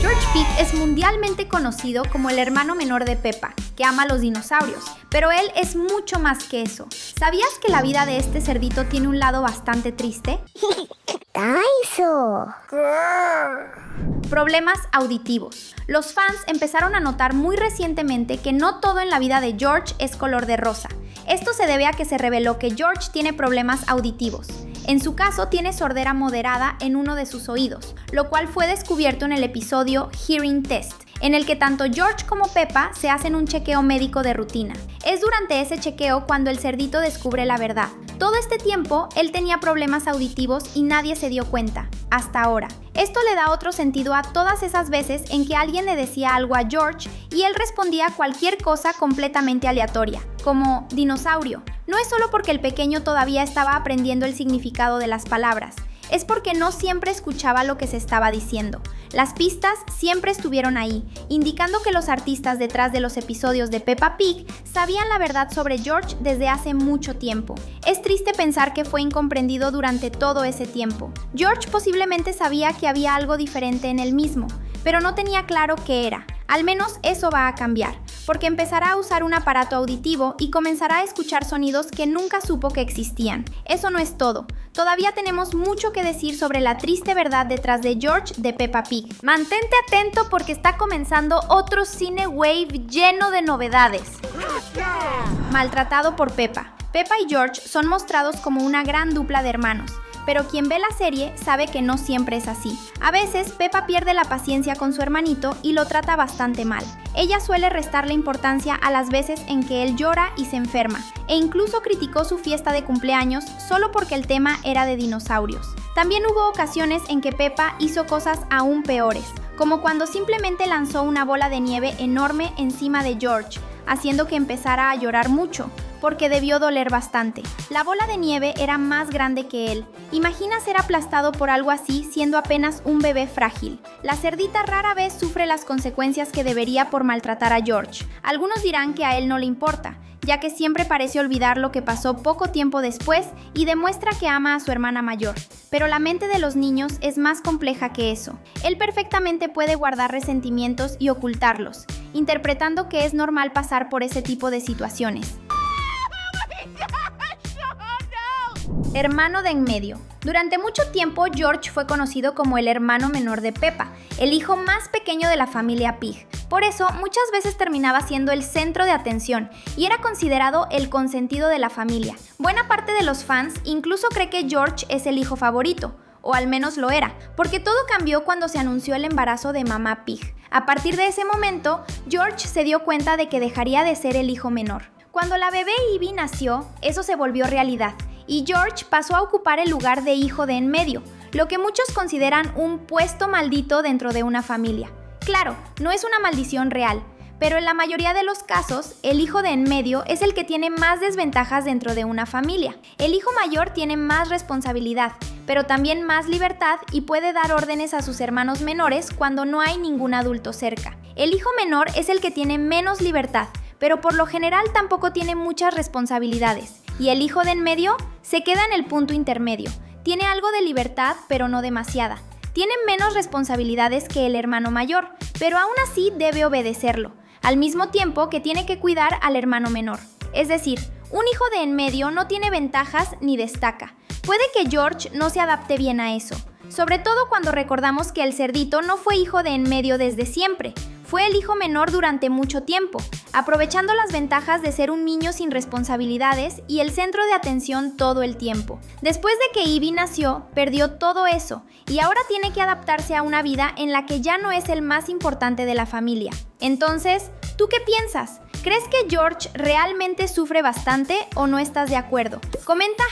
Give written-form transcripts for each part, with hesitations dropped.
George Pig es mundialmente conocido como el hermano menor de Peppa, que ama a los dinosaurios, pero él es mucho más que eso. ¿Sabías que la vida de este cerdito tiene un lado bastante triste? Problemas auditivos. Los fans empezaron a notar muy recientemente que no todo en la vida de George es color de rosa. Esto se debe a que se reveló que George tiene problemas auditivos. En su caso, tiene sordera moderada en uno de sus oídos, lo cual fue descubierto en el episodio Hearing Test, en el que tanto George como Peppa se hacen un chequeo médico de rutina. Es durante ese chequeo cuando el cerdito descubre la verdad. Todo este tiempo, él tenía problemas auditivos y nadie se dio cuenta, hasta ahora. Esto le da otro sentido a todas esas veces en que alguien le decía algo a George y él respondía cualquier cosa completamente aleatoria, como dinosaurio. No es solo porque el pequeño todavía estaba aprendiendo el significado de las palabras, es porque no siempre escuchaba lo que se estaba diciendo. Las pistas siempre estuvieron ahí, indicando que los artistas detrás de los episodios de Peppa Pig sabían la verdad sobre George desde hace mucho tiempo. Es triste pensar que fue incomprendido durante todo ese tiempo. George posiblemente sabía que había algo diferente en él mismo, pero no tenía claro qué era. Al menos eso va a cambiar, porque empezará a usar un aparato auditivo y comenzará a escuchar sonidos que nunca supo que existían. Eso no es todo. Todavía tenemos mucho que decir sobre la triste verdad detrás de George de Peppa Pig. Mantente atento porque está comenzando otro Cine Wave lleno de novedades. Maltratado por Peppa. Peppa y George son mostrados como una gran dupla de hermanos. Pero quien ve la serie sabe que no siempre es así. A veces, Peppa pierde la paciencia con su hermanito y lo trata bastante mal. Ella suele restarle importancia a las veces en que él llora y se enferma, e incluso criticó su fiesta de cumpleaños solo porque el tema era de dinosaurios. También hubo ocasiones en que Peppa hizo cosas aún peores, como cuando simplemente lanzó una bola de nieve enorme encima de George, haciendo que empezara a llorar mucho, porque debió doler bastante. La bola de nieve era más grande que él. Imagina ser aplastado por algo así siendo apenas un bebé frágil. La cerdita rara vez sufre las consecuencias que debería por maltratar a George. Algunos dirán que a él no le importa, ya que siempre parece olvidar lo que pasó poco tiempo después y demuestra que ama a su hermana mayor. Pero la mente de los niños es más compleja que eso. Él perfectamente puede guardar resentimientos y ocultarlos, interpretando que es normal pasar por ese tipo de situaciones. Hermano de en medio. Durante mucho tiempo, George fue conocido como el hermano menor de Peppa, el hijo más pequeño de la familia Pig. Por eso, muchas veces terminaba siendo el centro de atención y era considerado el consentido de la familia. Buena parte de los fans incluso cree que George es el hijo favorito, o al menos lo era, porque todo cambió cuando se anunció el embarazo de Mamá Pig. A partir de ese momento, George se dio cuenta de que dejaría de ser el hijo menor. Cuando la bebé Ivy nació, eso se volvió realidad, y George pasó a ocupar el lugar de hijo de en medio, lo que muchos consideran un puesto maldito dentro de una familia. Claro, no es una maldición real, pero en la mayoría de los casos, el hijo de en medio es el que tiene más desventajas dentro de una familia. El hijo mayor tiene más responsabilidad, pero también más libertad y puede dar órdenes a sus hermanos menores cuando no hay ningún adulto cerca. El hijo menor es el que tiene menos libertad, pero por lo general tampoco tiene muchas responsabilidades. Y el hijo de en medio se queda en el punto intermedio. Tiene algo de libertad, pero no demasiada. Tiene menos responsabilidades que el hermano mayor, pero aún así debe obedecerlo, al mismo tiempo que tiene que cuidar al hermano menor. Es decir, un hijo de en medio no tiene ventajas ni destaca. Puede que George no se adapte bien a eso, sobre todo cuando recordamos que el cerdito no fue hijo de en medio desde siempre. Fue el hijo menor durante mucho tiempo, aprovechando las ventajas de ser un niño sin responsabilidades y el centro de atención todo el tiempo. Después de que Ivy nació, perdió todo eso y ahora tiene que adaptarse a una vida en la que ya no es el más importante de la familia. Entonces, ¿tú qué piensas? ¿Crees que George realmente sufre bastante o no estás de acuerdo? Comenta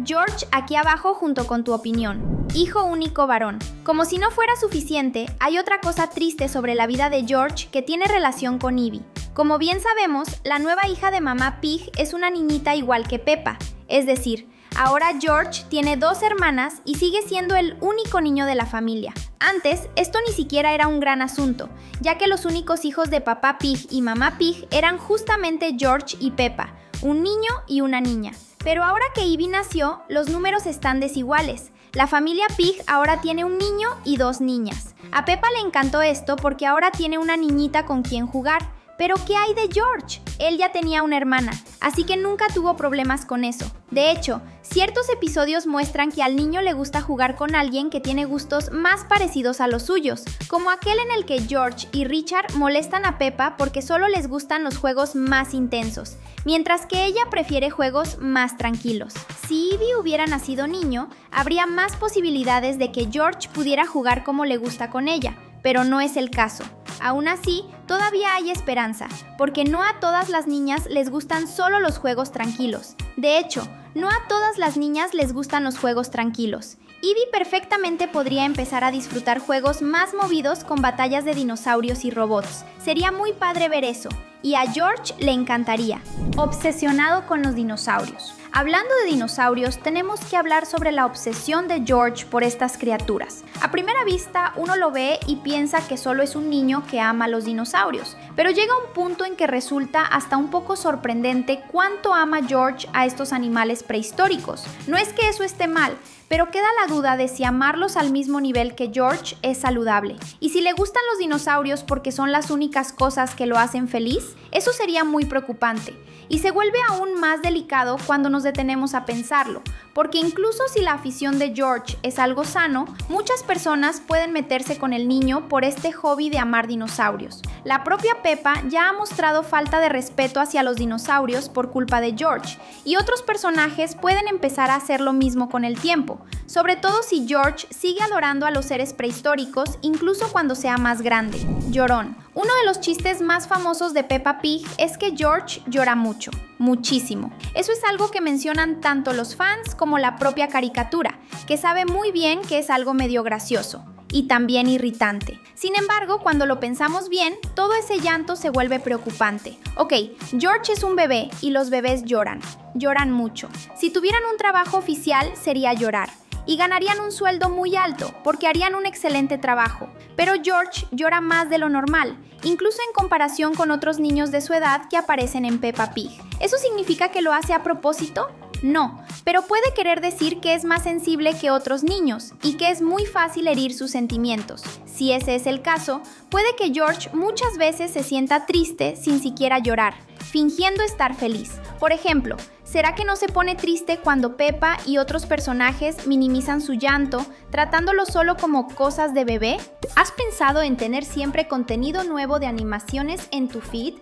#George aquí abajo junto con tu opinión. Hijo único varón. Como si no fuera suficiente, hay otra cosa triste sobre la vida de George que tiene relación con Ivy. Como bien sabemos, la nueva hija de Mamá Pig es una niñita igual que Peppa, es decir, ahora George tiene 2 hermanas y sigue siendo el único niño de la familia. Antes, esto ni siquiera era un gran asunto, ya que los únicos hijos de Papá Pig y Mamá Pig eran justamente George y Peppa, un niño y una niña. Pero ahora que Ivy nació, los números están desiguales. La familia Pig ahora tiene un niño y 2 niñas. A Peppa le encantó esto porque ahora tiene una niñita con quien jugar. Pero ¿qué hay de George? Él ya tenía una hermana, así que nunca tuvo problemas con eso. De hecho, ciertos episodios muestran que al niño le gusta jugar con alguien que tiene gustos más parecidos a los suyos, como aquel en el que George y Richard molestan a Peppa porque solo les gustan los juegos más intensos, mientras que ella prefiere juegos más tranquilos. Si Evie hubiera nacido niño, habría más posibilidades de que George pudiera jugar como le gusta con ella, pero no es el caso. Aún así, todavía hay esperanza, porque no a todas las niñas les gustan solo los juegos tranquilos. De hecho, no a todas las niñas les gustan los juegos tranquilos. Evie perfectamente podría empezar a disfrutar juegos más movidos con batallas de dinosaurios y robots. Sería muy padre ver eso, y a George le encantaría. Obsesionado con los dinosaurios. Hablando de dinosaurios, tenemos que hablar sobre la obsesión de George por estas criaturas. A primera vista, uno lo ve y piensa que solo es un niño que ama a los dinosaurios, pero llega un punto en que resulta hasta un poco sorprendente cuánto ama George a estos animales prehistóricos. No es que eso esté mal, pero queda la duda de si amarlos al mismo nivel que George es saludable. Y si le gustan los dinosaurios porque son las únicas cosas que lo hacen feliz, eso sería muy preocupante. Y se vuelve aún más delicado cuando nos detenemos a pensarlo, porque incluso si la afición de George es algo sano, muchas personas pueden meterse con el niño por este hobby de amar dinosaurios. La propia Peppa ya ha mostrado falta de respeto hacia los dinosaurios por culpa de George, y otros personajes pueden empezar a hacer lo mismo con el tiempo, sobre todo si George sigue adorando a los seres prehistóricos incluso cuando sea más grande. Llorón. Uno de los chistes más famosos de Peppa Pig es que George llora mucho, muchísimo. Eso es algo que mencionan tanto los fans como la propia caricatura, que sabe muy bien que es algo medio gracioso y también irritante. Sin embargo, cuando lo pensamos bien, todo ese llanto se vuelve preocupante. Ok, George es un bebé y los bebés lloran mucho. Si tuvieran un trabajo oficial sería llorar. Y ganarían un sueldo muy alto porque harían un excelente trabajo. Pero George llora más de lo normal, incluso en comparación con otros niños de su edad que aparecen en Peppa Pig. ¿Eso significa que lo hace a propósito? No, pero puede querer decir que es más sensible que otros niños y que es muy fácil herir sus sentimientos. Si ese es el caso, puede que George muchas veces se sienta triste sin siquiera llorar, fingiendo estar feliz. Por ejemplo, ¿será que no se pone triste cuando Peppa y otros personajes minimizan su llanto, tratándolo solo como cosas de bebé? ¿Has pensado en tener siempre contenido nuevo de animaciones en tu feed?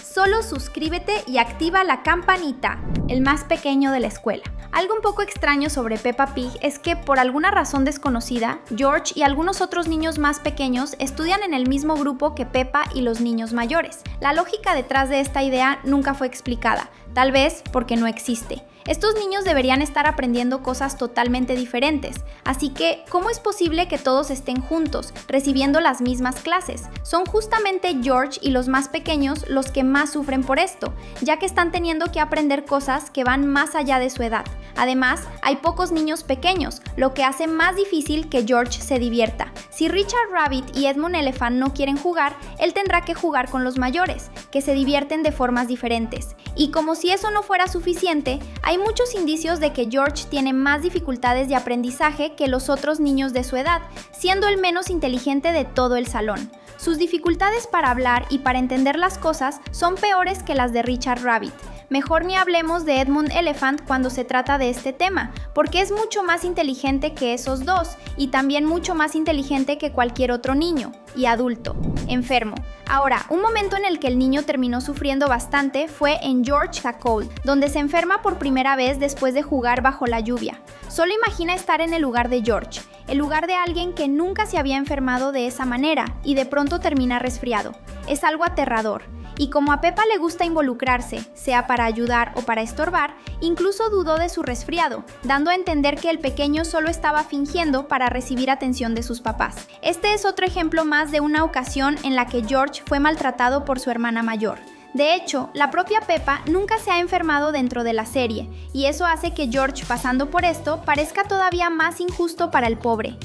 Solo suscríbete y activa la campanita, el más pequeño de la escuela. Algo un poco extraño sobre Peppa Pig es que, por alguna razón desconocida, George y algunos otros niños más pequeños estudian en el mismo grupo que Peppa y los niños mayores. La lógica detrás de esta idea nunca fue explicada, tal vez porque no existe. Estos niños deberían estar aprendiendo cosas totalmente diferentes, así que, ¿cómo es posible que todos estén juntos, recibiendo las mismas clases? Son justamente George y los más pequeños los que más sufren por esto, ya que están teniendo que aprender cosas que van más allá de su edad. Además, hay pocos niños pequeños, lo que hace más difícil que George se divierta. Si Richard Rabbit y Edmund Elephant no quieren jugar, él tendrá que jugar con los mayores, que se divierten de formas diferentes. Y como si eso no fuera suficiente, hay muchos indicios de que George tiene más dificultades de aprendizaje que los otros niños de su edad, siendo el menos inteligente de todo el salón. Sus dificultades para hablar y para entender las cosas son peores que las de Richard Rabbit. Mejor ni hablemos de Edmund Elephant cuando se trata de este tema, porque es mucho más inteligente que esos dos y también mucho más inteligente que cualquier otro niño y adulto. Enfermo. Ahora, un momento en el que el niño terminó sufriendo bastante fue en George the Cold, donde se enferma por primera vez después de jugar bajo la lluvia. Solo imagina estar en el lugar de George, el lugar de alguien que nunca se había enfermado de esa manera y de pronto termina resfriado. Es algo aterrador. Y como a Peppa le gusta involucrarse, sea para ayudar o para estorbar, incluso dudó de su resfriado, dando a entender que el pequeño solo estaba fingiendo para recibir atención de sus papás. Este es otro ejemplo más de una ocasión en la que George fue maltratado por su hermana mayor. De hecho, la propia Peppa nunca se ha enfermado dentro de la serie, y eso hace que George, pasando por esto, parezca todavía más injusto para el pobre.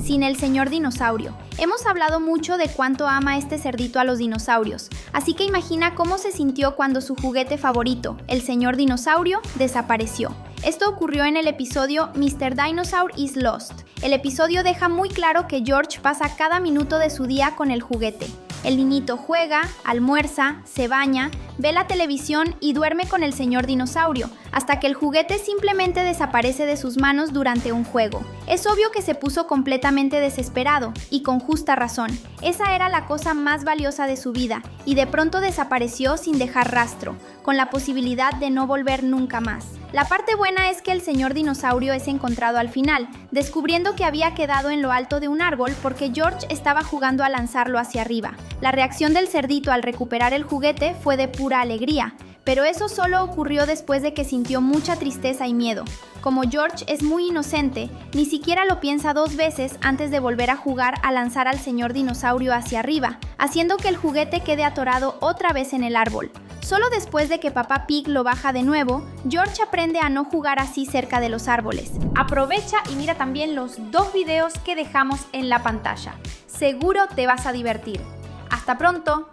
sin el señor dinosaurio. Hemos hablado mucho de cuánto ama este cerdito a los dinosaurios, así que imagina cómo se sintió cuando su juguete favorito, el señor dinosaurio, desapareció. Esto ocurrió en el episodio Mr. Dinosaur is Lost. El episodio deja muy claro que George pasa cada minuto de su día con el juguete. El niñito juega, almuerza, se baña, ve la televisión y duerme con el señor dinosaurio, hasta que el juguete simplemente desaparece de sus manos durante un juego. Es obvio que se puso completamente desesperado, y con justa razón. Esa era la cosa más valiosa de su vida, y de pronto desapareció sin dejar rastro, con la posibilidad de no volver nunca más. La parte buena es que el señor dinosaurio es encontrado al final, descubriendo que había quedado en lo alto de un árbol porque George estaba jugando a lanzarlo hacia arriba. La reacción del cerdito al recuperar el juguete fue de pura alegría, pero eso solo ocurrió después de que sintió mucha tristeza y miedo. Como George es muy inocente, ni siquiera lo piensa 2 veces antes de volver a jugar a lanzar al señor dinosaurio hacia arriba, haciendo que el juguete quede atorado otra vez en el árbol. Solo después de que Papá Pig lo baja de nuevo, George aprende a no jugar así cerca de los árboles. Aprovecha y mira también los 2 videos que dejamos en la pantalla. Seguro te vas a divertir. ¡Hasta pronto!